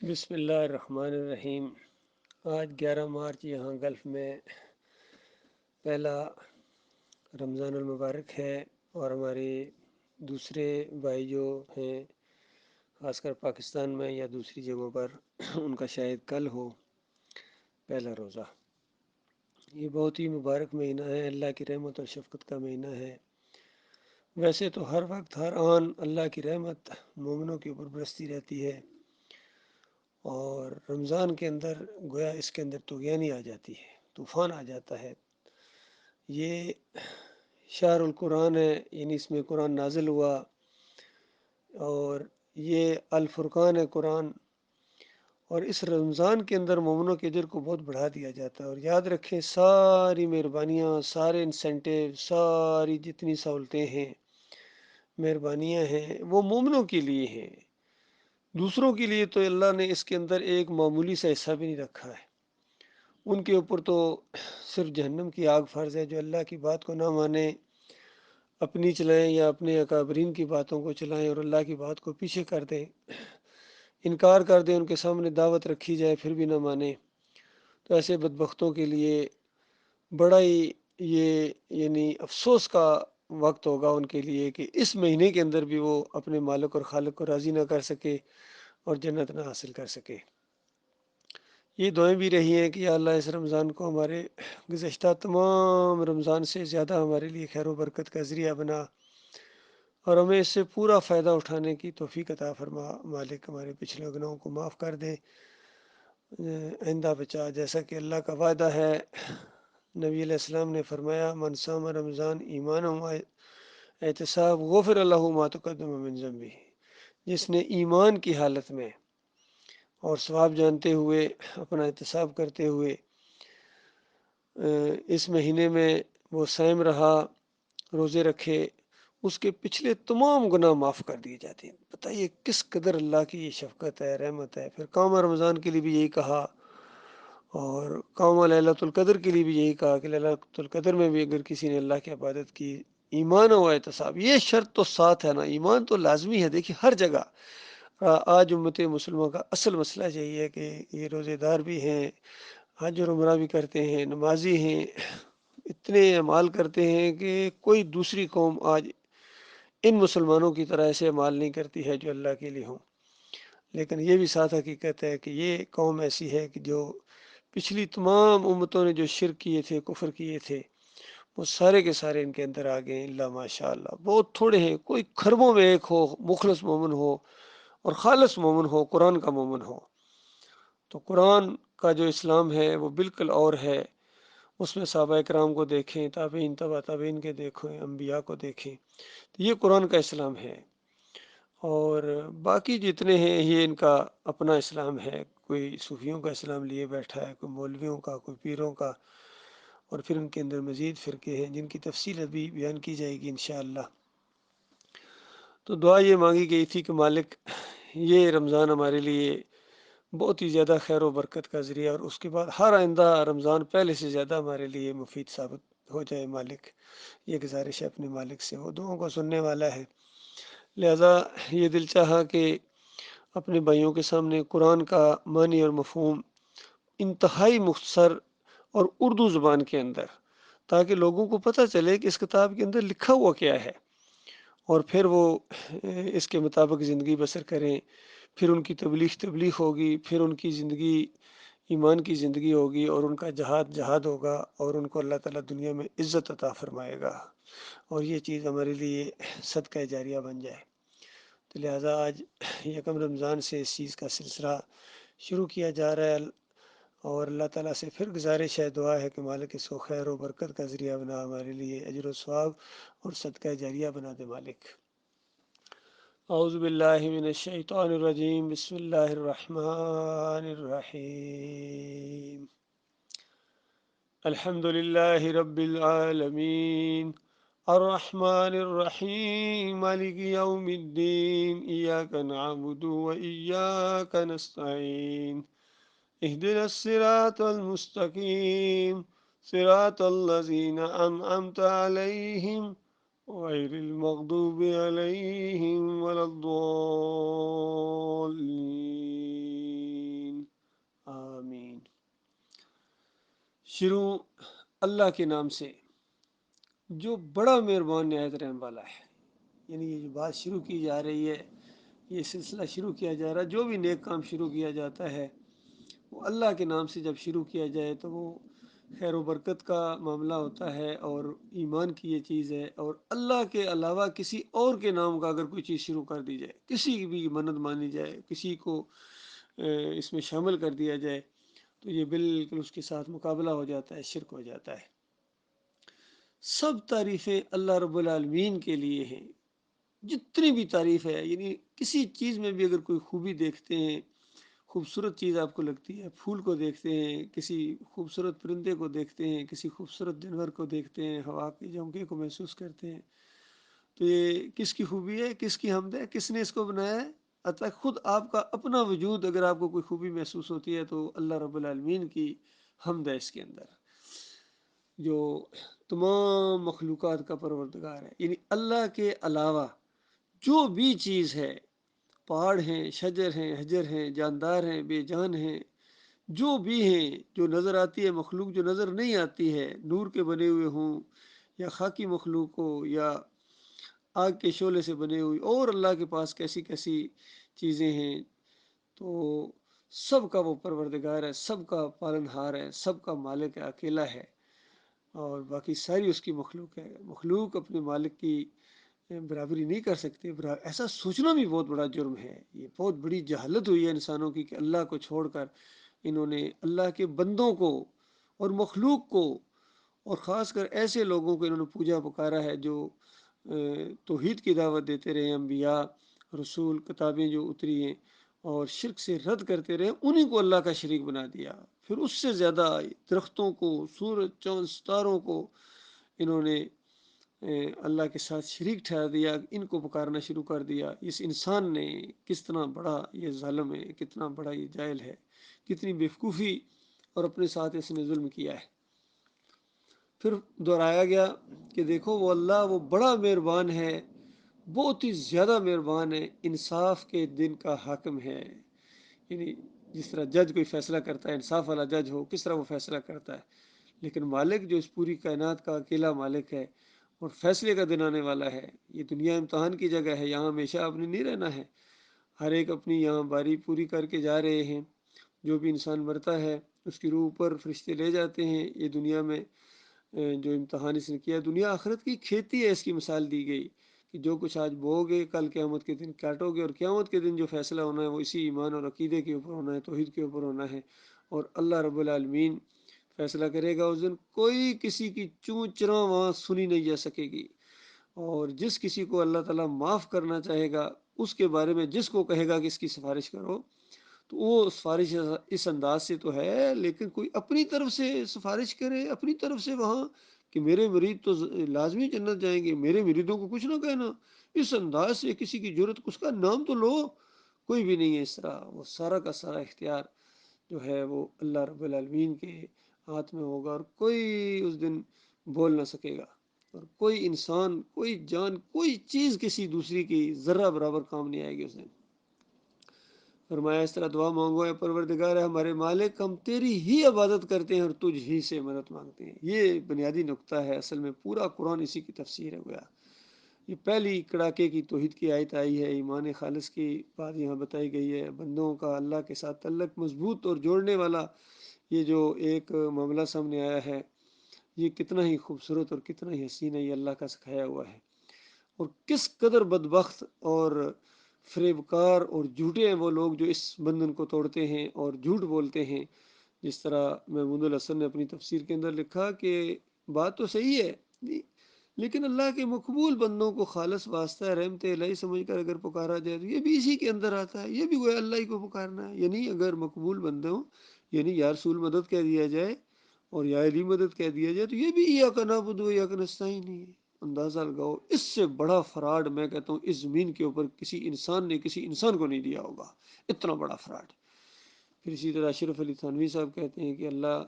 بسم اللہ الرحمن الرحیم۔ آج 11 مارچ یہاں گلف میں پہلا رمضان المبارک ہے، اور ہمارے دوسرے بھائی جو ہیں خاص کر پاکستان میں یا دوسری جگہوں پر ان کا شاید کل ہو پہلا روزہ۔ یہ بہت ہی مبارک مہینہ ہے، اللہ کی رحمت اور شفقت کا مہینہ ہے۔ ویسے تو ہر وقت ہر آن اللہ کی رحمت مومنوں کے اوپر برستی رہتی ہے، اور رمضان کے اندر گویا اس کے اندر طغیانی آ جاتی ہے، طوفان آ جاتا ہے۔ یہ شہر القرآن ہے، یعنی اس میں قرآن نازل ہوا، اور یہ الفرقان ہے قرآن، اور اس رمضان کے اندر مومنوں کے اجر کو بہت بڑھا دیا جاتا ہے۔ اور یاد رکھیں، ساری مہربانیاں، سارے انسینٹیو، ساری جتنی سہولتیں ہیں، مہربانیاں ہیں، وہ مومنوں کے لیے ہیں۔ دوسروں کے لیے تو اللہ نے اس کے اندر ایک معمولی سا حصہ بھی نہیں رکھا ہے۔ ان کے اوپر تو صرف جہنم کی آگ فرض ہے، جو اللہ کی بات کو نہ مانیں، اپنی چلائیں یا اپنے اکابرین کی باتوں کو چلائیں اور اللہ کی بات کو پیچھے کر دیں، انکار کر دیں، ان کے سامنے دعوت رکھی جائے پھر بھی نہ مانیں، تو ایسے بدبختوں کے لیے بڑا ہی یہ یعنی افسوس کا وقت ہوگا ان کے لیے کہ اس مہینے کے اندر بھی وہ اپنے مالک اور خالق کو راضی نہ کر سکے اور جنت نہ حاصل کر سکے۔ یہ دعائیں بھی رہی ہیں کہ یا اللہ اس رمضان کو ہمارے گزشتہ تمام رمضان سے زیادہ ہمارے لیے خیر و برکت کا ذریعہ بنا، اور ہمیں اس سے پورا فائدہ اٹھانے کی توفیق عطا فرما۔ مالک ہمارے پچھلے گناہوں کو معاف کر دے، آئندہ بچا، جیسا کہ اللہ کا وعدہ ہے۔ نبی علیہ السلام نے فرمایا، من صام رمضان ایمان و احتساب غفر اللہ ما تقدم من ذنبہ۔ جس نے ایمان کی حالت میں اور ثواب جانتے ہوئے، اپنا احتساب کرتے ہوئے اس مہینے میں وہ صائم رہا، روزے رکھے، اس کے پچھلے تمام گناہ معاف کر دیے جاتے ہیں۔ بتائیے کس قدر اللہ کی یہ شفقت ہے، رحمت ہے۔ پھر قوم رمضان کے لیے بھی یہی کہا، اور قوم لیلۃ القدر کے لیے بھی یہی کہا کہ لیلۃ القدر میں بھی اگر کسی نے اللہ کی عبادت کی، ایمان و احتساب، یہ شرط تو ساتھ ہے نا، ایمان تو لازمی ہے۔ دیکھیے ہر جگہ آج امت مسلمہ کا اصل مسئلہ یہی ہے کہ یہ روزے دار بھی ہیں، حج اور عمرہ بھی کرتے ہیں، نمازی ہیں، اتنے اعمال کرتے ہیں کہ کوئی دوسری قوم آج ان مسلمانوں کی طرح ایسے اعمال نہیں کرتی ہے جو اللہ کے لیے ہوں۔ لیکن یہ بھی ساتھ حقیقت ہے کہ یہ قوم ایسی ہے کہ جو پچھلی تمام امتوں نے جو شرک کیے تھے، کفر کیے تھے، وہ سارے کے سارے ان کے اندر آ گئے ہیں، اللہ ماشاء اللہ۔ بہت تھوڑے ہیں، کوئی خربوں میں ایک ہو مخلص مومن ہو اور خالص مومن ہو، قرآن کا مومن ہو۔ تو قرآن کا جو اسلام ہے وہ بالکل اور ہے۔ اس میں صحابہ کرام کو دیکھیں، تابعین، تبع تابعین کے دیکھیں، انبیاء کو دیکھیں، تو یہ قرآن کا اسلام ہے۔ اور باقی جتنے ہیں یہ ان کا اپنا اسلام ہے، کوئی صوفیوں کا اسلام لیے بیٹھا ہے، کوئی مولویوں کا، کوئی پیروں کا، اور پھر ان کے اندر مزید فرقے ہیں جن کی تفصیل ابھی بیان کی جائے گی انشاءاللہ۔ تو دعا یہ مانگی گئی تھی کہ مالک یہ رمضان ہمارے لیے بہت ہی زیادہ خیر و برکت کا ذریعہ، اور اس کے بعد ہر آئندہ رمضان پہلے سے زیادہ ہمارے لیے مفید ثابت ہو جائے۔ مالک یہ گزارش ہے اپنے مالک سے، وہ دعاؤں کو سننے والا ہے۔ لہذا یہ دل چاہا کہ اپنے بھائیوں کے سامنے قرآن کا معنی اور مفہوم انتہائی مختصر اور اردو زبان کے اندر، تاکہ لوگوں کو پتہ چلے کہ اس کتاب کے اندر لکھا ہوا کیا ہے، اور پھر وہ اس کے مطابق زندگی بسر کریں۔ پھر ان کی تبلیغ ہوگی، پھر ان کی زندگی ایمان کی زندگی ہوگی، اور ان کا جہاد ہوگا، اور ان کو اللہ تعالیٰ دنیا میں عزت عطا فرمائے گا، اور یہ چیز ہمارے لیے صدقہ جاریہ بن جائے۔ تو لہٰذا آج یکم رمضان سے اس چیز کا سلسلہ شروع کیا جا رہا ہے، اور اللہ تعالیٰ سے پھر گزارش ہے، دعا ہے کہ مالک اس کو خیر و برکت کا ذریعہ بنا، ہمارے لیے اجر و ثواب اور صدقہ جاریہ بنا دے مالک۔ اعوذ باللہ من الشیطان الرجیم، بسم اللہ الرحمن الرحیم۔ الحمد للہ رب العالمین، الرحمن الرحیم، مالک یوم الدین، ایاک نعبد و ایاک نستعین، اهدنا الصراط المستقیم، صراط الذین انعمت علیہم غیر المغضوب علیہم ولا الضالین۔ شروع اللہ کے نام سے جو بڑا مہربان نہایت رحم والا ہے. یعنی یہ جو بات شروع کی جا رہی ہے، یہ سلسلہ شروع کیا جا رہا ہے، جو بھی نیک کام شروع کیا جاتا ہے وہ اللہ کے نام سے جب شروع کیا جائے تو وہ خیر و برکت کا معاملہ ہوتا ہے اور ایمان کی یہ چیز ہے. اور اللہ کے علاوہ کسی اور کے نام کا اگر کوئی چیز شروع کر دی جائے، کسی کی بھی منت مانی جائے، کسی کو اس میں شامل کر دیا جائے، تو یہ بالکل اس کے ساتھ مقابلہ ہو جاتا ہے، شرک ہو جاتا ہے. سب تعریفیں اللہ رب العالمین کے لیے ہیں. جتنی بھی تعریف ہے، یعنی کسی چیز میں بھی اگر کوئی خوبی دیکھتے ہیں، خوبصورت چیز آپ کو لگتی ہے، پھول کو دیکھتے ہیں، کسی خوبصورت پرندے کو دیکھتے ہیں، کسی خوبصورت جانور کو دیکھتے ہیں، ہوا کے جھونکے کو محسوس کرتے ہیں، تو یہ کس کی خوبی ہے، کس کی حمد ہے، کس نے اس کو بنایا ہے؟ عطا خود آپ کا اپنا وجود. اگر آپ کو کوئی خوبی محسوس ہوتی ہے تو اللہ رب العالمین کی حمد ہے اس کے اندر، جو تمام مخلوقات کا پروردگار ہے. یعنی اللہ کے علاوہ جو بھی چیز ہے، پہاڑ ہیں، شجر ہیں، حجر ہیں، جاندار ہیں، بے جان ہیں، جو بھی ہیں، جو نظر آتی ہے مخلوق، جو نظر نہیں آتی ہے، نور کے بنے ہوئے ہوں یا خاکی مخلوق ہو یا آگ کے شعلے سے بنے ہوئی، اور اللہ کے پاس کیسی کیسی چیزیں ہیں، تو سب کا وہ پروردگار ہے، سب کا پالن ہار ہے، سب کا مالک ہے، اکیلا ہے. اور باقی ساری اس کی مخلوق ہے. مخلوق اپنے مالک کی برابری نہیں کر سکتے. ایسا سوچنا بھی بہت بڑا جرم ہے. یہ بہت بڑی جہالت ہوئی ہے انسانوں کی کہ اللہ کو چھوڑ کر انہوں نے اللہ کے بندوں کو اور مخلوق کو اور خاص کر ایسے لوگوں کو انہوں نے پوجا پکارا ہے جو توحید کی دعوت دیتے رہے، انبیاء، رسول، کتابیں جو اتری ہیں، اور شرک سے رد کرتے رہے، انہیں کو اللہ کا شریک بنا دیا. پھر اس سے زیادہ درختوں کو، سورج، چاند، ستاروں کو انہوں نے اللہ کے ساتھ شریک ٹھہرا دیا، ان کو پکارنا شروع کر دیا. اس انسان نے کتنا بڑا یہ ظالم ہے، کتنا بڑا یہ جاہل ہے، کتنی بیوقوفی اور اپنے ساتھ اس نے ظلم کیا ہے. پھر دہرایا گیا کہ دیکھو وہ اللہ وہ بڑا مہربان ہے، بہت ہی زیادہ مہربان ہے، انصاف کے دن کا حاکم ہے. یعنی جس طرح جج کوئی فیصلہ کرتا ہے، انصاف والا جج ہو، کس طرح وہ فیصلہ کرتا ہے. لیکن مالک جو اس پوری کائنات کا اکیلا مالک ہے اور فیصلے کا دن آنے والا ہے. یہ دنیا امتحان کی جگہ ہے، یہاں ہمیشہ آپ نے نہیں رہنا ہے. ہر ایک اپنی یہاں باری پوری کر کے جا رہے ہیں. جو بھی انسان مرتا ہے اس کی روح پر فرشتے لے جاتے ہیں. یہ دنیا میں جو امتحان اس نے کیا، دنیا آخرت کی کھیتی ہے. اس کی مثال دی گئی کہ جو کچھ آج بو گے کل قیامت کے دن کاٹو گے، اور قیامت کے دن جو فیصلہ ہونا ہے وہ اسی ایمان اور عقیدے کے اوپر ہونا ہے، توحید کے اوپر ہونا ہے. اور اللہ رب العالمین فیصلہ کرے گا اس دن. کوئی کسی کی چوں چراں وہاں سنی نہیں جا سکے گی. اور جس کسی کو اللہ تعالیٰ معاف کرنا چاہے گا، اس کے بارے میں جس کو کہے گا کہ اس کی سفارش کرو، تو وہ سفارش اس انداز سے تو ہے، لیکن کوئی اپنی طرف سے سفارش کرے، اپنی طرف سے وہاں کہ میرے مرید تو لازمی جنت جائیں گے، میرے مریدوں کو کچھ نہ کہنا، اس انداز سے کسی کی جرت، اس کا نام تو لو. کوئی بھی نہیں ہے اس طرح. وہ سارا کا سارا اختیار جو ہے وہ اللہ رب العالمین کے ہاتھ میں ہوگا، اور کوئی اس دن بول نہ سکے گا. اور کوئی انسان، کوئی جان، کوئی چیز کسی دوسری کی ذرہ برابر کام نہیں آئے گی اس دن. فرمایا اس طرح دعا مانگو اے پروردگار ہمارے مالک، ہم تیری ہی عبادت کرتے ہیں اور تجھ ہی سے مدد مانگتے ہیں. یہ بنیادی نقطہ ہے. اصل میں پورا قرآن اسی کی تفسیر ہے. گویا یہ پہلی کڑاکے کی توحید کی آیت آئی ہے، ایمان خالص کی بات یہاں بتائی گئی ہے. بندوں کا اللہ کے ساتھ تعلق مضبوط اور جوڑنے والا یہ جو ایک معاملہ سامنے آیا ہے، یہ کتنا ہی خوبصورت اور کتنا ہی حسین ہے. یہ اللہ کا سکھایا ہوا ہے. اور کس قدر بدبخت اور فریبکار اور جھوٹے ہیں وہ لوگ جو اس بندھن کو توڑتے ہیں اور جھوٹ بولتے ہیں. جس طرح محمود الحسن نے اپنی تفسیر کے اندر لکھا کہ بات تو صحیح ہے، لیکن اللہ کے مقبول بندوں کو خالص واسطہ رحمت الہی سمجھ کر اگر پکارا جائے تو یہ بھی اسی کے اندر آتا ہے. یہ بھی گویا اللہ ہی کو پکارنا ہے. یعنی اگر مقبول بندے ہوں، یعنی یا رسول مدد کہہ دیا جائے اور یا علی مدد کہہ دیا جائے، تو یہ بھی ایاک نعبد و ایاک نستعین نہیں ہے. اندازہ لگاؤ، اس سے بڑا فراڈ میں کہتا ہوں اس زمین کے اوپر کسی انسان نے کسی انسان کو نہیں دیا ہوگا. اتنا بڑا فراڈ. پھر اسی طرح اشرف علی تھانوی صاحب کہتے ہیں کہ اللہ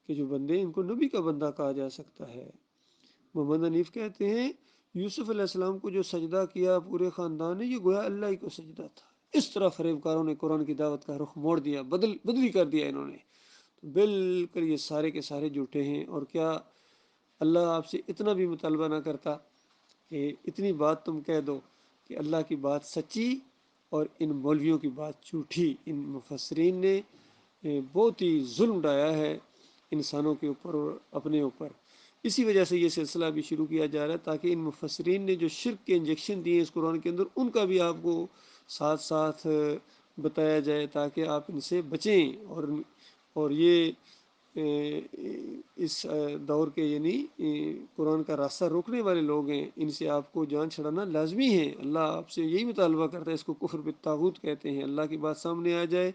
کے جو بندے ان کو نبی کا بندہ کہا جا سکتا ہے. محمد حنیف کہتے ہیں یوسف علیہ السلام کو جو سجدہ کیا پورے خاندان نے، یہ گویا اللہ ہی کو سجدہ تھا. اس طرح فریب کاروں نے قرآن کی دعوت کا رخ موڑ دیا، بدلی کر دیا انہوں نے. تو بالکل یہ سارے کے سارے جھوٹے ہیں۔ اور کیا اللہ آپ سے اتنا بھی مطالبہ نہ کرتا کہ اتنی بات تم کہہ دو کہ اللہ کی بات سچی اور ان مولویوں کی بات جھوٹی۔ ان مفسرین نے بہت ہی ظلم ڈھایا ہے انسانوں کے اوپر اور اپنے اوپر۔ اسی وجہ سے یہ سلسلہ بھی شروع کیا جا رہا ہے تاکہ ان مفسرین نے جو شرک کے انجیکشن دیے اس قرآن کے اندر ان کا بھی آپ کو ساتھ ساتھ بتایا جائے تاکہ آپ ان سے بچیں۔ اور یہ اس دور کے یعنی قرآن کا راستہ روکنے والے لوگ ہیں، ان سے آپ کو جان چھڑانا لازمی ہے۔ اللہ آپ سے یہی مطالبہ کرتا ہے، اس کو کفر بالطاغوت کہتے ہیں۔ اللہ کی بات سامنے آ جائے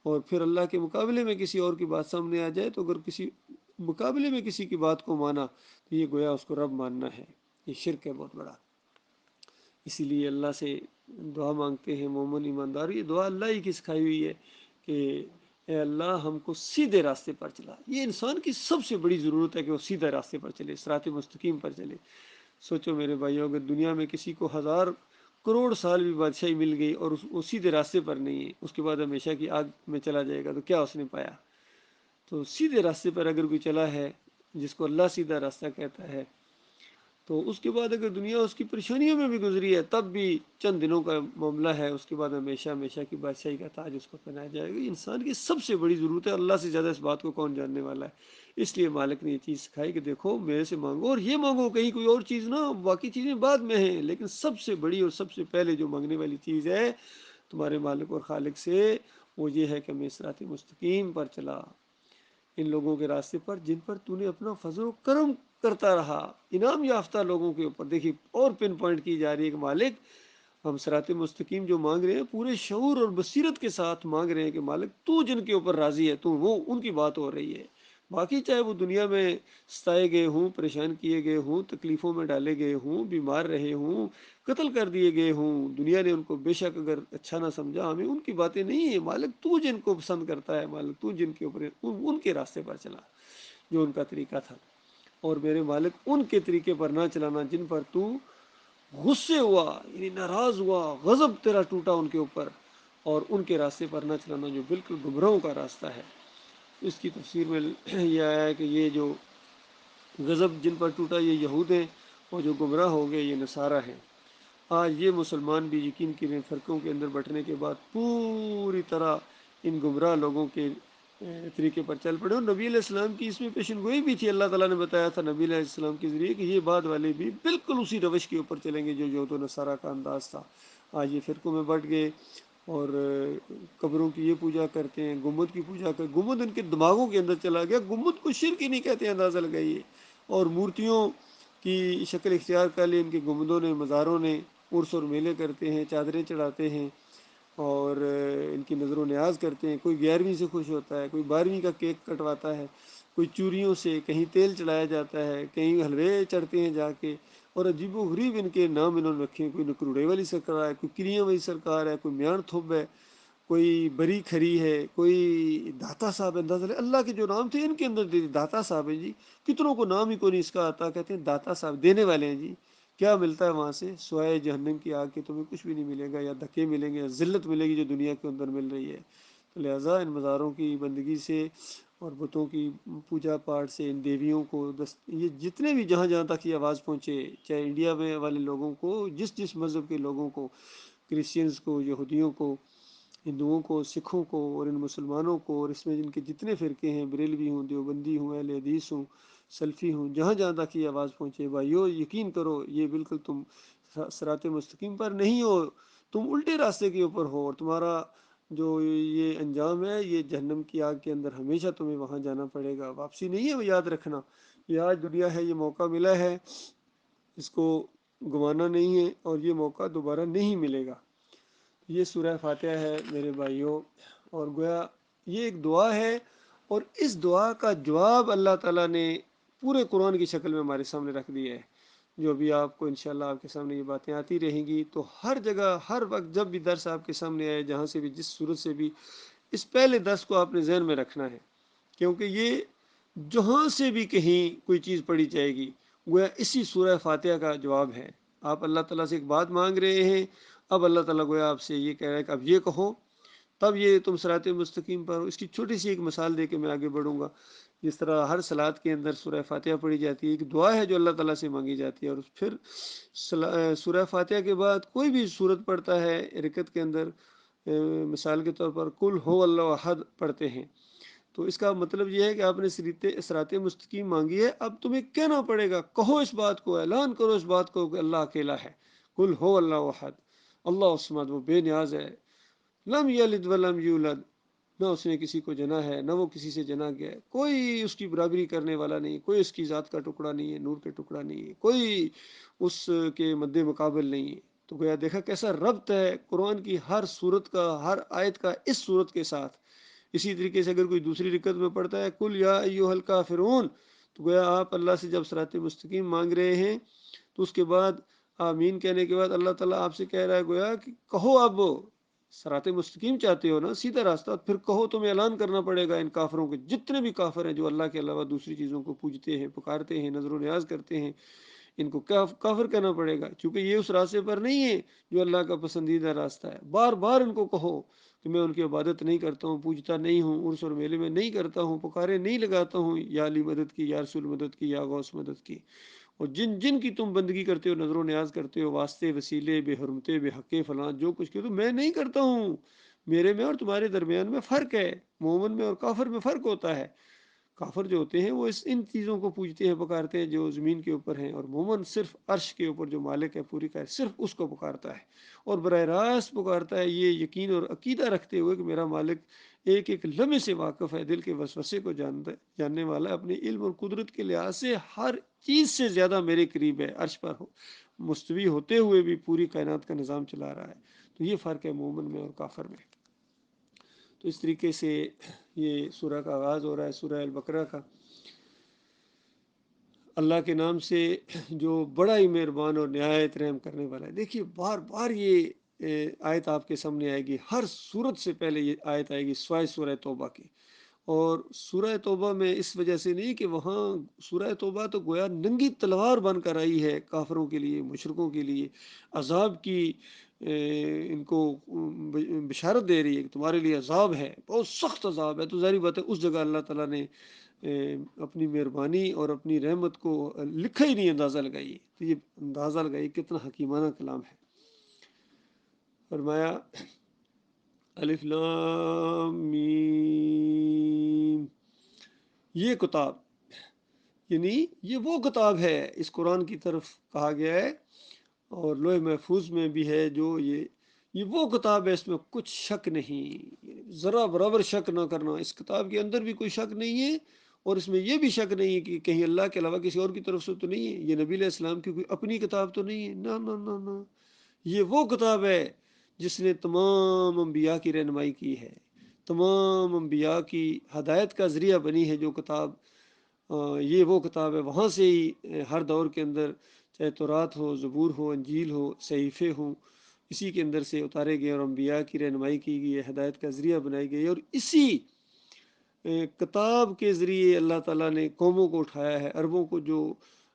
اور پھر اللہ کے مقابلے میں کسی اور کی بات سامنے آ جائے تو اگر کسی مقابلے میں کسی کی بات کو مانا تو یہ گویا اس کو رب ماننا ہے، یہ شرک ہے بہت بڑا۔ اسی لیے اللہ سے دعا مانگتے ہیں مومن ایماندار، یہ دعا اللہ ہی کی سکھائی ہوئی ہے کہ اے اللہ ہم کو سیدھے راستے پر چلا۔ یہ انسان کی سب سے بڑی ضرورت ہے کہ وہ سیدھے راستے پر چلے، صراط مستقیم پر چلے۔ سوچو میرے بھائیوں، اگر دنیا میں کسی کو 1000 کروڑ سال بھی بادشاہی مل گئی اور وہ سیدھے راستے پر نہیں ہے، اس کے بعد ہمیشہ کی آگ میں چلا جائے گا، تو کیا اس نے پایا؟ تو سیدھے راستے پر اگر کوئی چلا ہے جس کو اللہ سیدھا راستہ کہتا ہے، تو اس کے بعد اگر دنیا اس کی پریشانیوں میں بھی گزری ہے تب بھی چند دنوں کا معاملہ ہے، اس کے بعد ہمیشہ ہمیشہ کی بادشاہی کا تاج اس کو پہنایا جائے گا۔ یہ انسان کی سب سے بڑی ضرورت ہے، اللہ سے زیادہ اس بات کو کون جاننے والا ہے؟ اس لیے مالک نے یہ چیز سکھائی کہ دیکھو میرے سے مانگو اور یہ مانگو، کہیں کوئی اور چیز نہ، باقی چیزیں بعد میں ہیں، لیکن سب سے بڑی اور سب سے پہلے جو مانگنے والی چیز ہے تمہارے مالک اور خالق سے، وہ یہ ہے کہ میں صراط مستقیم پر چلا، ان لوگوں کے راستے پر جن پر تو نے اپنا فضل و کرم کرتا رہا، انعام یافتہ لوگوں کے اوپر۔ دیکھیے اور پن پوائنٹ کی جا رہی ہے کہ مالک ہم صراط مستقیم جو مانگ رہے ہیں پورے شعور اور بصیرت کے ساتھ مانگ رہے ہیں کہ مالک تو جن کے اوپر راضی ہے، تو وہ ان کی بات ہو رہی ہے۔ باقی چاہے وہ دنیا میں ستائے گئے ہوں، پریشان کیے گئے ہوں، تکلیفوں میں ڈالے گئے ہوں، بیمار رہے ہوں، قتل کر دیے گئے ہوں، دنیا نے ان کو بے شک اگر اچھا نہ سمجھا، ہمیں ان کی باتیں نہیں ہیں۔ مالک تو جن کو پسند کرتا ہے، مالک تو جن کے اوپر ان کے راستے پر چلا جو ان کا طریقہ تھا، اور میرے مالک ان کے طریقے پر نہ چلانا جن پر تو غصے ہوا، یعنی ناراض ہوا، غضب تیرا ٹوٹا ان کے اوپر، اور ان کے راستے پر نہ چلانا جو بالکل گمراہوں کا راستہ ہے۔ اس کی تفسیر میں یہ آیا ہے کہ یہ جو غضب جن پر ٹوٹا یہ یہود ہیں، اور جو گمراہ ہو گئے یہ نصارہ ہیں۔ آج یہ مسلمان بھی یقین کریں فرقوں کے اندر بٹنے کے بعد پوری طرح ان گمراہ لوگوں کے طریقے پر چل پڑے، اور نبی علیہ السلام کی اس میں پیشن گوئی بھی تھی۔ اللہ تعالیٰ نے بتایا تھا نبی علیہ السلام کے ذریعے کہ یہ بعد والے بھی بالکل اسی روش کے اوپر چلیں گے جو یہود و نصارہ کا انداز تھا۔ آج یہ فرقوں میں بٹ گئے اور قبروں کی یہ پوجا کرتے ہیں، گنبد کی پوجا کرتے، گنبد ان کے دماغوں کے اندر چلا گیا، گنبد کو شرک ہی نہیں کہتے، اندازہ لگائیے۔ اور مورتیوں کی شکل اختیار کر لی ان کے گنبدوں نے، مزاروں نے، عرس اور میلے کرتے ہیں، چادریں چڑھاتے ہیں اور ان کی نظر و نیاز کرتے ہیں۔ کوئی 11ویں سے خوش ہوتا ہے، کوئی 12ویں کا کیک کٹواتا ہے، کوئی چوریوں سے، کہیں تیل چڑھایا جاتا ہے، کہیں حلوے چڑھتے ہیں جا کے، اور عجیب و غریب ان کے نام انہوں نے رکھے ہیں۔ کوئی نکروڑے والی سرکار ہے، کوئی کریاں والی سرکار ہے، کوئی میاں تھوب ہے، کوئی بری کھری ہے، کوئی داتا صاحب ہے۔ اندازہ لے اللہ کے جو نام تھے ان کے اندر دے داتا صاحب ہے جی، کتنوں کو نام ہی کوئی نہیں اس کا آتا، کہتے ہیں داتا صاحب دینے والے ہیں جی۔ کیا ملتا ہے وہاں سے سوائے جہنم کی آگ کے؟ تمہیں کچھ بھی نہیں ملے گا، یا دھکے ملیں گے یا ذلت ملے گی جو دنیا کے اندر مل رہی ہے۔ تو لہٰذا ان مزاروں کی بندگی سے اور بتوں کی پوجا پاٹ سے، ان دیویوں کو یہ جتنے بھی جہاں جہاں تک یہ آواز پہنچے، چاہے انڈیا میں والے لوگوں کو، جس جس مذہب کے لوگوں کو، کرسچنز کو، یہودیوں کو، ہندوؤں کو، سکھوں کو، اور ان مسلمانوں کو، اور اس میں جن کے جتنے فرقے ہیں، بریلوی ہوں، دیوبندی ہوں، اہل حدیث ہوں، سلفی ہوں، جہاں جہاں تک یہ آواز پہنچے، بھائیو یقین کرو یہ بالکل تم صراط مستقیم پر نہیں ہو، تم الٹے راستے کے اوپر ہو، اور تمہارا جو یہ انجام ہے یہ جہنم کی آگ کے اندر ہمیشہ تمہیں وہاں جانا پڑے گا، واپسی نہیں ہے، وہ یاد رکھنا۔ یہ آج دنیا ہے، یہ موقع ملا ہے، اس کو گنوانا نہیں ہے، اور یہ موقع دوبارہ نہیں ملے گا۔ یہ سورہ فاتحہ ہے میرے بھائیوں، اور گویا یہ ایک دعا ہے، اور اس دعا کا جواب اللہ تعالیٰ نے پورے قرآن کی شکل میں ہمارے سامنے رکھ دیا ہے، جو بھی آپ کو انشاءاللہ آپ کے سامنے یہ باتیں آتی رہیں گی، تو ہر جگہ ہر وقت جب بھی درس آپ کے سامنے آئے، جہاں سے بھی، جس صورت سے بھی، اس پہلے درس کو آپ نے ذہن میں رکھنا ہے، کیونکہ یہ جہاں سے بھی کہیں کوئی چیز پڑھی جائے گی گویا اسی سورہ فاتحہ کا جواب ہے۔ آپ اللہ تعالیٰ سے ایک بات مانگ رہے ہیں، اب اللہ تعالیٰ گویا آپ سے یہ کہہ رہا ہے کہ اب یہ کہو، تب یہ تم صراط مستقیم پر ہو۔ اس کی چھوٹی سی ایک مثال دے کے میں آگے بڑھوں گا۔ جس طرح ہر صلات کے اندر سورہ فاتحہ پڑھی جاتی ہے، ایک دعا ہے جو اللہ تعالیٰ سے مانگی جاتی ہے، اور پھر سورہ فاتحہ کے بعد کوئی بھی سورت پڑھتا ہے رکعت کے اندر، مثال کے طور پر کل ہو اللہ احد پڑھتے ہیں، تو اس کا مطلب یہ ہے کہ آپ نے صراط مستقیم مانگی ہے، اب تمہیں کہنا پڑے گا، کہو اس بات کو، اعلان کرو اس بات کو کہ اللہ اکیلا ہے، کل ہو اللہ احد، اللہ الصمد، وہ بے نیاز ہے، لم یلد ولم یولد، نہ اس نے کسی کو جنا ہے نہ وہ کسی سے جنا گیا ہے، کوئی اس کی برابری کرنے والا نہیں، کوئی اس کی ذات کا ٹکڑا نہیں ہے، نور کا ٹکڑا نہیں ہے، کوئی اس کے مد مقابل نہیں ہے۔ تو گویا دیکھا کیسا ربط ہے قرآن کی ہر صورت کا، ہر آیت کا اس صورت کے ساتھ۔ اسی طریقے سے اگر کوئی دوسری رکعت میں پڑھتا ہے کل یا ایھا الکافرون، تو گویا آپ اللہ سے جب صراط مستقیم مانگ رہے ہیں تو اس کے بعد آمین کہنے کے بعد اللہ تعالیٰ آپ سے کہہ رہا ہے گویا کہ کہو، اب صراط مستقیم چاہتے ہو نا، سیدھا راستہ، پھر کہو، تمہیں اعلان کرنا پڑے گا ان کافروں کے، جتنے بھی کافر ہیں جو اللہ کے علاوہ دوسری چیزوں کو پوجتے ہیں، پکارتے ہیں، نظر و نیاز کرتے ہیں، ان کو کافر کہنا پڑے گا، چونکہ یہ اس راستے پر نہیں ہے جو اللہ کا پسندیدہ راستہ ہے۔ بار بار ان کو کہو کہ میں ان کی عبادت نہیں کرتا ہوں، پوجتا نہیں ہوں، عرس اور میلے میں نہیں کرتا ہوں، پکارے نہیں لگاتا ہوں، یا علی مدد کی، یا رسول مدد کی، یا غوث مدد کی، اور جن جن کی تم بندگی کرتے ہو، نظر و نیاز کرتے ہو، واسطے، وسیلے، بے حرمتے، بے حقے، فلاں جو کچھ کہ تو میں نہیں کرتا ہوں، میرے میں اور تمہارے درمیان میں فرق ہے، مومن میں اور کافر میں فرق ہوتا ہے۔ کافر جو ہوتے ہیں وہ ان چیزوں کو پوجتے ہیں، پکارتے ہیں جو زمین کے اوپر ہیں، اور مومن صرف عرش کے اوپر جو مالک ہے پوری کا، صرف اس کو پکارتا ہے، اور براہ راست پکارتا ہے یہ یقین اور عقیدہ رکھتے ہوئے کہ میرا مالک ایک ایک لمحے سے واقف ہے، دل کے وسوسے کو جاننے والا ہے، اپنے علم اور قدرت کے لحاظ سے ہر چیز سے زیادہ میرے قریب ہے، عرش پر ہو مستوی ہوتے ہوئے بھی پوری کائنات کا نظام چلا رہا ہے۔ تو یہ فرق ہے مومن میں اور کافر میں۔ تو اس طریقے سے یہ سورہ کا آغاز ہو رہا ہے، سورہ البقرہ کا، اللہ کے نام سے جو بڑا ہی مہربان اور نہایت رحم کرنے والا ہے۔ دیکھیے بار بار یہ آیت آپ کے سامنے آئے گی، ہر سورت سے پہلے یہ آیت آئے گی سوائے سورہ توبہ کی، اور سورہ توبہ میں اس وجہ سے نہیں کہ وہاں سورہ توبہ تو گویا ننگی تلوار بن کر آئی ہے کافروں کے لیے، مشرکوں کے لیے، عذاب کی ان کو بشارت دے رہی ہے کہ تمہارے لیے عذاب ہے، بہت سخت عذاب ہے۔ تو ظاہری بات ہے اس جگہ اللہ تعالیٰ نے اپنی مہربانی اور اپنی رحمت کو لکھا ہی نہیں، اندازہ لگائی، تو یہ اندازہ لگائی کتنا حکیمانہ کلام ہے۔ فرمایا الف لام میم، یہ کتاب، یعنی یہ وہ کتاب ہے، اس قرآن کی طرف کہا گیا ہے، اور لوح محفوظ میں بھی ہے، جو یہ وہ کتاب ہے، اس میں کچھ شک نہیں، ذرا برابر شک نہ کرنا، اس کتاب کے اندر بھی کوئی شک نہیں ہے، اور اس میں یہ بھی شک نہیں ہے کہ کہیں اللہ کے علاوہ کسی اور کی طرف سے تو نہیں ہے، یہ نبی علیہ السلام کی کوئی اپنی کتاب تو نہیں ہے، نہ نہ نہ نہ، یہ وہ کتاب ہے جس نے تمام انبیاء کی رہنمائی کی ہے، تمام انبیاء کی ہدایت کا ذریعہ بنی ہے جو کتاب، یہ وہ کتاب ہے، وہاں سے ہی ہر دور کے اندر چاہے تورات ہو، زبور ہو، انجیل ہو، صحیفے ہوں، اسی کے اندر سے اتارے گئے اور انبیاء کی رہنمائی کی گئی ہے، ہدایت کا ذریعہ بنائی گئی ہے، اور اسی کتاب کے ذریعے اللہ تعالیٰ نے قوموں کو اٹھایا ہے، عربوں کو جو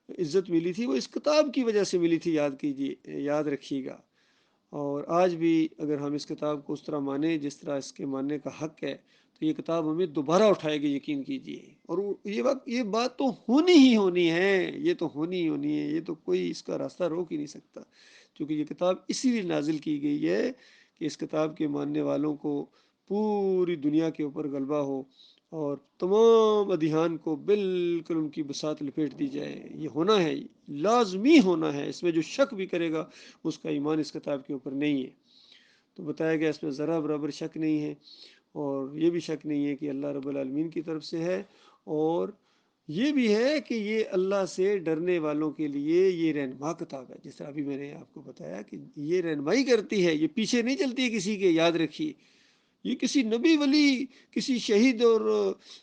عزت ملی تھی وہ اس کتاب کی وجہ سے ملی تھی، یاد کیجیے، یاد رکھیے گا۔ اور آج بھی اگر ہم اس کتاب کو اس طرح مانیں جس طرح اس کے ماننے کا حق ہے، تو یہ کتاب ہمیں دوبارہ اٹھائے گی، یقین کیجیے، اور یہ بات تو ہونی ہی ہونی ہے، یہ تو ہونی ہی ہونی ہے، یہ تو کوئی اس کا راستہ روک ہی نہیں سکتا، کیونکہ یہ کتاب اسی لیے نازل کی گئی ہے کہ اس کتاب کے ماننے والوں کو پوری دنیا کے اوپر غلبہ ہو، اور تمام ادھیان کو بالکل ان کی بساط لپیٹ دی جائے، یہ ہونا ہے، لازمی ہونا ہے، اس میں جو شک بھی کرے گا اس کا ایمان اس کتاب کے اوپر نہیں ہے۔ تو بتایا گیا اس میں ذرا برابر شک نہیں ہے، اور یہ بھی شک نہیں ہے کہ اللہ رب العالمین کی طرف سے ہے، اور یہ بھی ہے کہ یہ اللہ سے ڈرنے والوں کے لیے یہ رہنما کتاب ہے، جس طرح ابھی میں نے آپ کو بتایا کہ یہ رہنمائی کرتی ہے، یہ پیچھے نہیں چلتی ہے کسی کے، یاد رکھیے، یہ کسی نبی ولی، کسی شہید اور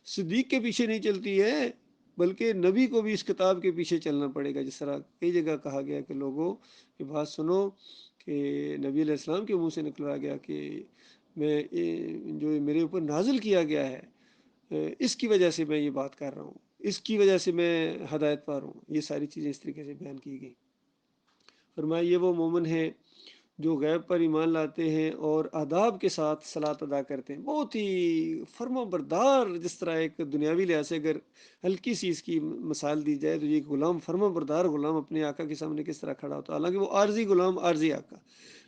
صدیق کے پیچھے نہیں چلتی ہے، بلکہ نبی کو بھی اس کتاب کے پیچھے چلنا پڑے گا، جس طرح کئی جگہ کہا گیا کہ لوگوں یہ بات سنو، کہ نبی علیہ السلام کے منہ سے نکلا گیا کہ میں جو میرے اوپر نازل کیا گیا ہے اس کی وجہ سے میں یہ بات کر رہا ہوں، اس کی وجہ سے میں ہدایت پا رہا ہوں، یہ ساری چیزیں اس طریقے سے بیان کی گئی۔ فرمایا یہ وہ مومن ہے جو غیب پر ایمان لاتے ہیں اور آداب کے ساتھ صلاۃ ادا کرتے ہیں، بہت ہی فرما بردار، جس طرح ایک دنیاوی لحاظ سے اگر ہلکی سی اس کی مثال دی جائے تو یہ غلام، فرما بردار غلام اپنے آقا کے سامنے کس طرح کھڑا ہوتا ہے، حالانکہ وہ عارضی غلام، عارضی آقا،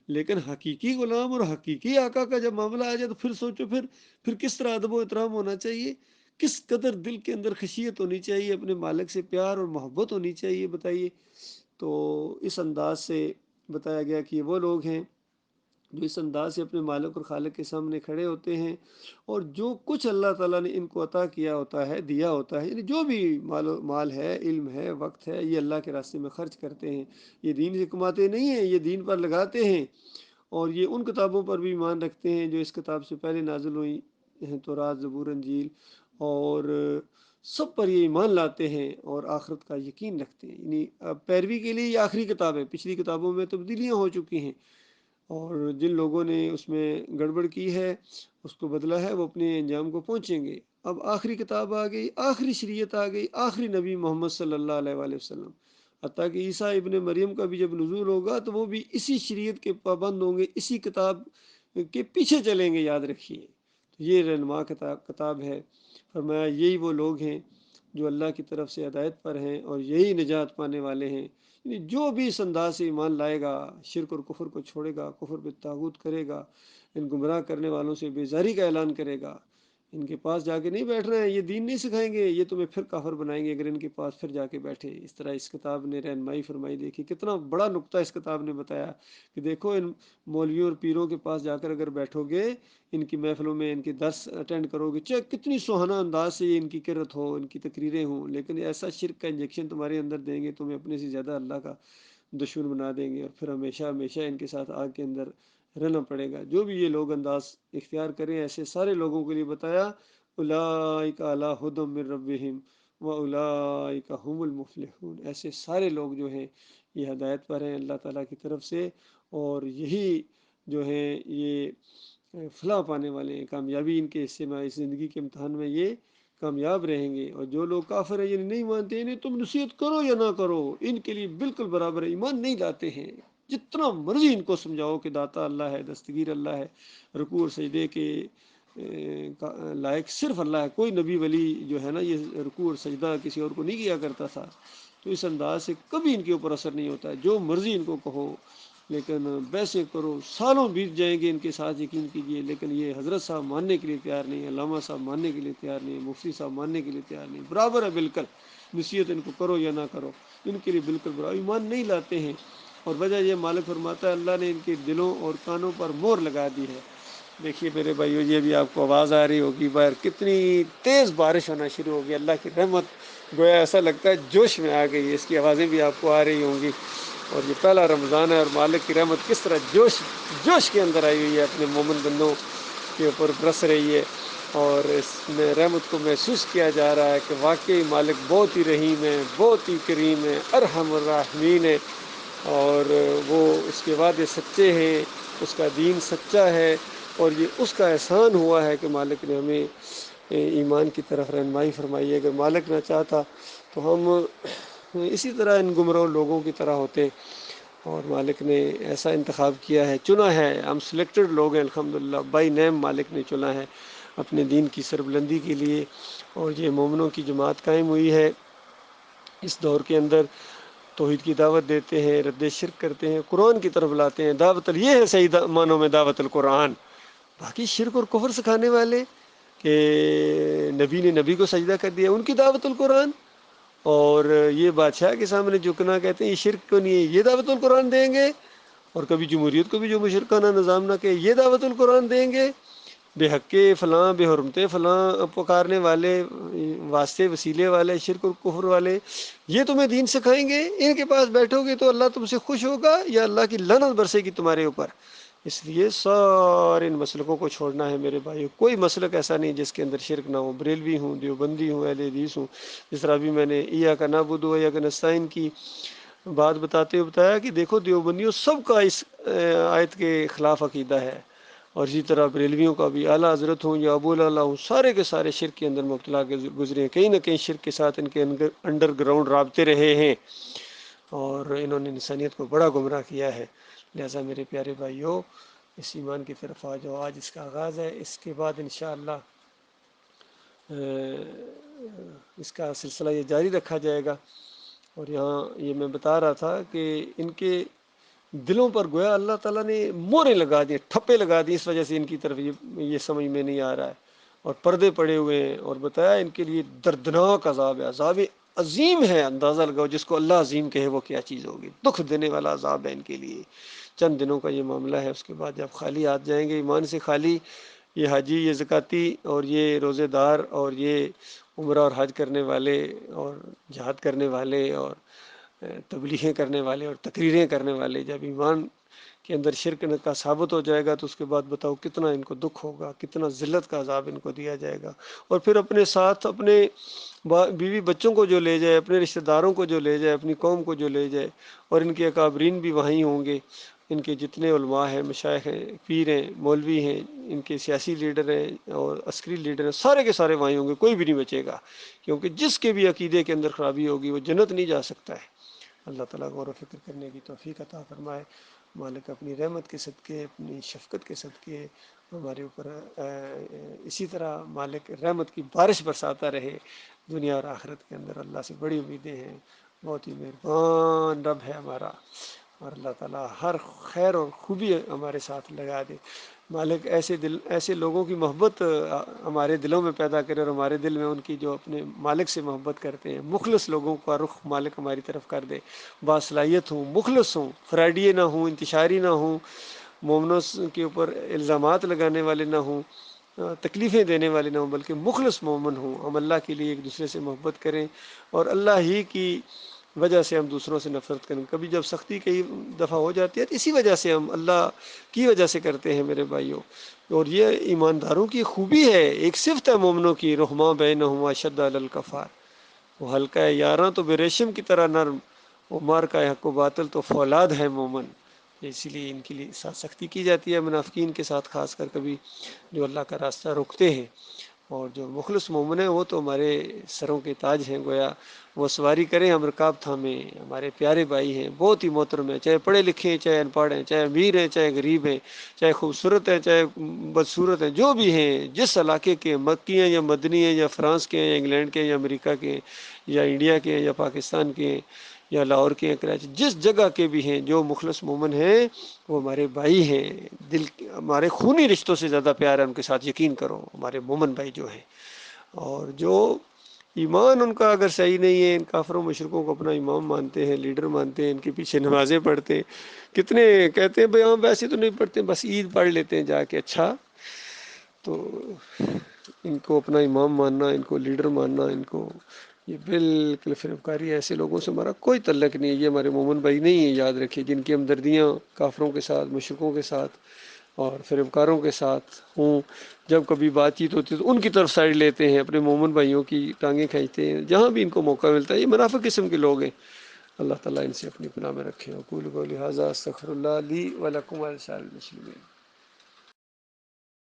لیکن حقیقی غلام اور حقیقی آقا کا جب معاملہ آ جائے تو پھر سوچو، پھر کس طرح ادب و احترام ہونا چاہیے، کس قدر دل کے اندر خشیت ہونی چاہیے، اپنے مالک سے پیار اور محبت ہونی چاہیے، بتائیے۔ تو اس انداز سے بتایا گیا کہ یہ وہ لوگ ہیں جو اس انداز سے اپنے مالک اور خالق کے سامنے کھڑے ہوتے ہیں، اور جو کچھ اللہ تعالیٰ نے ان کو عطا کیا ہوتا ہے، دیا ہوتا ہے، یعنی جو بھی مال ہے، علم ہے، وقت ہے، یہ اللہ کے راستے میں خرچ کرتے ہیں، یہ دین سے کماتے نہیں ہیں، یہ دین پر لگاتے ہیں، اور یہ ان کتابوں پر بھی ایمان رکھتے ہیں جو اس کتاب سے پہلے نازل ہوئی ہیں، تورات، زبور، انجیل، اور سب پر یہ ایمان لاتے ہیں اور آخرت کا یقین رکھتے ہیں، یعنی پیروی کے لیے یہ آخری کتاب ہے، پچھلی کتابوں میں تبدیلیاں ہو چکی ہیں، اور جن لوگوں نے اس میں گڑبڑ کی ہے، اس کو بدلا ہے، وہ اپنے انجام کو پہنچیں گے۔ اب آخری کتاب آ گئی، آخری شریعت آ گئی، آخری نبی محمد صلی اللہ علیہ وآلہ وسلم، حتیٰ کہ عیسیٰ ابن مریم کا بھی جب نزول ہوگا تو وہ بھی اسی شریعت کے پابند ہوں گے، اسی کتاب کے پیچھے چلیں گے، یاد رکھیے۔ یہ رہنما کتاب ہے۔ فرمایا یہی وہ لوگ ہیں جو اللہ کی طرف سے ہدایت پر ہیں اور یہی نجات پانے والے ہیں، یعنی جو بھی اس انداز سے ایمان لائے گا، شرک اور کفر کو چھوڑے گا، کفر پہ طاغوت کرے گا، ان گمراہ کرنے والوں سے بیزاری کا اعلان کرے گا، ان کے پاس جا کے نہیں بیٹھنا ہے، یہ دین نہیں سکھائیں گے، یہ تمہیں پھر کافر بنائیں گے اگر ان کے پاس پھر جا کے بیٹھے۔ اس طرح اس کتاب نے رہنمائی فرمائی۔ دیکھی کتنا بڑا نقطہ اس کتاب نے بتایا کہ دیکھو ان مولویوں اور پیروں کے پاس جا کر اگر بیٹھو گے، ان کی محفلوں میں ان کی درس اٹینڈ کرو گے، چاہے کتنی سہانا انداز سے یہ ان کی قرت ہو، ان کی تقریریں ہوں، لیکن ایسا شرک کا انجیکشن تمہارے اندر دیں گے، تمہیں اپنے سے زیادہ اللہ کا دشمن بنا دیں گے، اور پھر ہمیشہ ہمیشہ ان کے ساتھ آگ کے اندر رہنا پڑے گا۔ جو بھی یہ لوگ انداز اختیار کریں، ایسے سارے لوگوں کے لیے بتایا، اولئک علی ھدی من ربہم واولئک ھم المفلحون، ایسے سارے لوگ جو ہیں یہ ہدایت پر ہیں اللہ تعالیٰ کی طرف سے، اور یہی جو ہیں یہ فلاح پانے والے ہیں، کامیابی ان کے حصے میں، اس زندگی کے امتحان میں یہ کامیاب رہیں گے۔ اور جو لوگ کافر ہیں، یعنی نہیں مانتے، انہیں تم نصیحت کرو یا نہ کرو، ان کے لیے بالکل برابر ہے، ایمان نہیں لاتے ہیں، جتنا مرضی ان کو سمجھاؤ کہ داتا اللہ ہے، دستگیر اللہ ہے، رکوع اور سجدے کے لائق صرف اللہ ہے، کوئی نبی ولی جو ہے نا یہ رکوع اور سجدہ کسی اور کو نہیں کیا کرتا تھا، تو اس انداز سے کبھی ان کے اوپر اثر نہیں ہوتا ہے، جو مرضی ان کو کہو، لیکن ویسے کرو، سالوں بیت جائیں گے ان کے ساتھ، یقین کیجئے، لیکن یہ حضرت صاحب ماننے کے لیے تیار نہیں، علامہ صاحب ماننے کے لیے تیار نہیں، مفتی صاحب ماننے کے لیے تیار نہیں، برابر ہے بالکل، نصیحت ان کو کرو یا نہ کرو، ان کے لیے بالکل برابر، ایمان نہیں لاتے ہیں، اور وجہ یہ مالک فرماتا ہے اللہ نے ان کے دلوں اور کانوں پر مہر لگا دی ہے۔ دیکھیے میرے بھائیو، یہ بھی آپ کو آواز آ رہی ہوگی باہر، کتنی تیز بارش ہونا شروع ہوگی، اللہ کی رحمت گویا ایسا لگتا ہے جوش میں آ گئی ہے، اس کی آوازیں بھی آپ کو آ رہی ہوں گی، اور یہ پہلا رمضان ہے اور مالک کی رحمت کس طرح جوش کے اندر آئی ہوئی ہے، اپنے مومن بندوں کے اوپر برس رہی ہے، اور اس میں رحمت کو محسوس کیا جا رہا ہے کہ واقعی مالک بہت ہی رحیم ہے، بہت ہی کریم ہے، ارحم الراحمین ہے، اور وہ اس کے وعدے سچے ہیں، اس کا دین سچا ہے، اور یہ اس کا احسان ہوا ہے کہ مالک نے ہمیں ایمان کی طرف رہنمائی فرمائی ہے۔ اگر مالک نہ چاہتا تو ہم اسی طرح ان گمراہ لوگوں کی طرح ہوتے، اور مالک نے ایسا انتخاب کیا ہے، چنا ہے، ہم سلیکٹڈ لوگ ہیں الحمدللہ، بائی نیم مالک نے چنا ہے اپنے دین کی سربلندی کے لیے، اور یہ مومنوں کی جماعت قائم ہوئی ہے اس دور کے اندر، توحید کی دعوت دیتے ہیں، رد شرک کرتے ہیں، قرآن کی طرف لاتے ہیں، دعوت یہ ہے صحیح معنوں میں دعوت القرآن، باقی شرک اور کفر سکھانے والے کہ نبی نے نبی کو سجدہ کر دیا، ان کی دعوت القرآن، اور یہ بادشاہ کے سامنے جھکنا کہتے ہیں یہ شرک کو نہیں ہے، یہ دعوت القرآن دیں گے، اور کبھی جمہوریت کو بھی جو مشرکانہ نظام نہ کہ یہ دعوت القرآن دیں گے، بے حق فلاں، بے حرمت فلاں پکارنے والے، واسطے وسیلے والے، شرک اور کفر والے، یہ تمہیں دین سکھائیں گے، ان کے پاس بیٹھو گے تو اللہ تم سے خوش ہوگا یا اللہ کی لعنت برسے گی تمہارے اوپر۔ اس لیے سارے ان مسلکوں کو چھوڑنا ہے میرے بھائیو، کوئی مسلک ایسا نہیں جس کے اندر شرک نہ ہو، بریلوی ہوں، دیوبندی ہوں، اہل حدیث ہوں، جس طرح ابھی میں نے ایاک نعبد و ایاک نستعین کی بات بتاتے ہوئے بتایا کہ دیکھو دیوبندیوں سب کا اس آیت کے خلاف عقیدہ ہے، اور اسی طرح بریلویوں کا بھی، اعلیٰ حضرت ہوں یا ابو اللہ ہوں، سارے کے سارے شرک کے اندر مبتلا گزرے ہیں، کہیں نہ کہیں شرک کے ساتھ ان کے انڈر گراؤنڈ رابطے رہے ہیں، اور انہوں نے انسانیت کو بڑا گمراہ کیا ہے۔ لہٰذا میرے پیارے بھائیوں، اس ایمان کی طرف آ جاؤ۔ آج اس کا آغاز ہے، اس کے بعد انشاءاللہ اس کا سلسلہ یہ جاری رکھا جائے گا۔ اور یہاں یہ میں بتا رہا تھا کہ ان کے دلوں پر گویا اللہ تعالیٰ نے موریں لگا دی، ٹھپے لگا دی، اس وجہ سے ان کی طرف یہ سمجھ میں نہیں آ رہا ہے، اور پردے پڑے ہوئے ہیں۔ اور بتایا ان کے لیے دردناک عذاب ہے، عذاب عظیم ہے، اندازہ لگاؤ جس کو اللہ عظیم کہے وہ کیا چیز ہوگی، دکھ دینے والا عذاب ہے ان کے لیے۔ چند دنوں کا یہ معاملہ ہے، اس کے بعد جب خالی ہاتھ جائیں گے، ایمان سے خالی، یہ حاجی، یہ زکاتی اور یہ روزے دار اور یہ عمرہ اور حج کرنے والے اور جہاد کرنے والے اور تبلیغیں کرنے والے اور تقریریں کرنے والے، جب ایمان کے اندر شرک کا ثابت ہو جائے گا تو اس کے بعد بتاؤ کتنا ان کو دکھ ہوگا، کتنا ذلت کا عذاب ان کو دیا جائے گا۔ اور پھر اپنے ساتھ اپنے بیوی بچوں کو جو لے جائے، اپنے رشتہ داروں کو جو لے جائے، اپنی قوم کو جو لے جائے، اور ان کے اکابرین بھی وہیں ہوں گے، ان کے جتنے علماء ہیں، مشائخ ہیں، پیر ہیں، مولوی ہیں، ان کے سیاسی لیڈر ہیں اور عسکری لیڈر ہیں، سارے کے سارے وہیں ہوں گے، کوئی بھی نہیں بچے گا، کیونکہ جس کے بھی عقیدے کے اندر خرابی ہوگی وہ جنت نہیں جا سکتا ہے۔ اللہ تعالیٰ غور و فکر کرنے کی توفیق عطا فرمائے۔ مالک اپنی رحمت کے صدقے، اپنی شفقت کے صدقے ہمارے اوپر اسی طرح مالک رحمت کی بارش برساتا رہے دنیا اور آخرت کے اندر۔ اللہ سے بڑی امیدیں ہیں، بہت ہی مہربان رب ہے ہمارا، اور اللہ تعالیٰ ہر خیر اور خوبی ہمارے ساتھ لگا دے۔ مالک ایسے لوگوں کی محبت ہمارے دلوں میں پیدا کرے، اور ہمارے دل میں ان کی جو اپنے مالک سے محبت کرتے ہیں، مخلص لوگوں کا رخ مالک ہماری طرف کر دے، باصلاحیت ہوں، مخلص ہوں، فراڈیے نہ ہوں، انتشاری نہ ہوں، مومنوں کے اوپر الزامات لگانے والے نہ ہوں، تکلیفیں دینے والے نہ ہوں، بلکہ مخلص مومن ہوں۔ ہم اللہ کے لیے ایک دوسرے سے محبت کریں، اور اللہ ہی کی وجہ سے ہم دوسروں سے نفرت کریں۔ کبھی جب سختی کئی دفعہ ہو جاتی ہے تو اسی وجہ سے ہم اللہ کی وجہ سے کرتے ہیں میرے بھائیوں، اور یہ ایمانداروں کی خوبی ہے، ایک صفت ہے مومنوں کی، رحماء بینہم اشد علی الکفار، وہ ہلکا ہے یاراں تو بے ریشم کی طرح نرم، وہ مار کا حق و باطل تو فولاد ہے مومن۔ اسی لیے ان کے لیے ساتھ سختی کی جاتی ہے، منافقین کے ساتھ خاص کر کبھی، جو اللہ کا راستہ روکتے ہیں۔ اور جو مخلص مومن ہیں وہ تو ہمارے سروں کے تاج ہیں، گویا وہ سواری کریں ہم رکاب تھامیں، ہمارے پیارے بھائی ہیں، بہت ہی محترم ہیں، چاہے پڑھے لکھے ہیں، چاہے ان پڑھ ہیں، چاہے امیر ہیں، چاہے غریب ہیں، چاہے خوبصورت ہیں، چاہے بدصورت ہیں، جو بھی ہیں، جس علاقے کے، مکی ہیں یا مدنی ہیں یا فرانس کے ہیں یا انگلینڈ کے ہیں یا امریکہ کے ہیں یا انڈیا کے ہیں یا پاکستان کے ہیں یا لاہور کے ہیں، کراچی، جس جگہ کے بھی ہیں، جو مخلص مومن ہیں وہ ہمارے بھائی ہیں، ہمارے خونی رشتوں سے زیادہ پیار ہے ان کے ساتھ، یقین کرو، ہمارے مومن بھائی جو ہیں۔ اور جو ایمان ان کا اگر صحیح نہیں ہے، ان کافروں مشرکوں کو اپنا امام مانتے ہیں، لیڈر مانتے ہیں، ان کے پیچھے نمازیں پڑھتے ہیں، کتنے کہتے ہیں بھائی ہم ویسے تو نہیں پڑھتے، بس عید پڑھ لیتے ہیں جا کے، اچھا تو ان کو اپنا امام ماننا، ان کو لیڈر ماننا، ان کو یہ بالکل فریبکاری ہے۔ ایسے لوگوں سے ہمارا کوئی تعلق نہیں ہے، یہ ہمارے مومن بھائی نہیں ہیں، یاد رکھیے، جن کی ہمدردیاں کافروں کے ساتھ، مشرکوں کے ساتھ اور فریبکاروں کے ساتھ ہوں، جب کبھی بات چیت ہوتی ہے تو ان کی طرف سائڈ لیتے ہیں، اپنے مومن بھائیوں کی ٹانگیں کھینچتے ہیں جہاں بھی ان کو موقع ملتا ہے۔ یہ منافق قسم کے لوگ ہیں، اللہ تعالیٰ ان سے اپنی پناہ میں رکھے۔ اقول قولی ھذا استغفر اللہ لی ولکم ولسائر المسلمین۔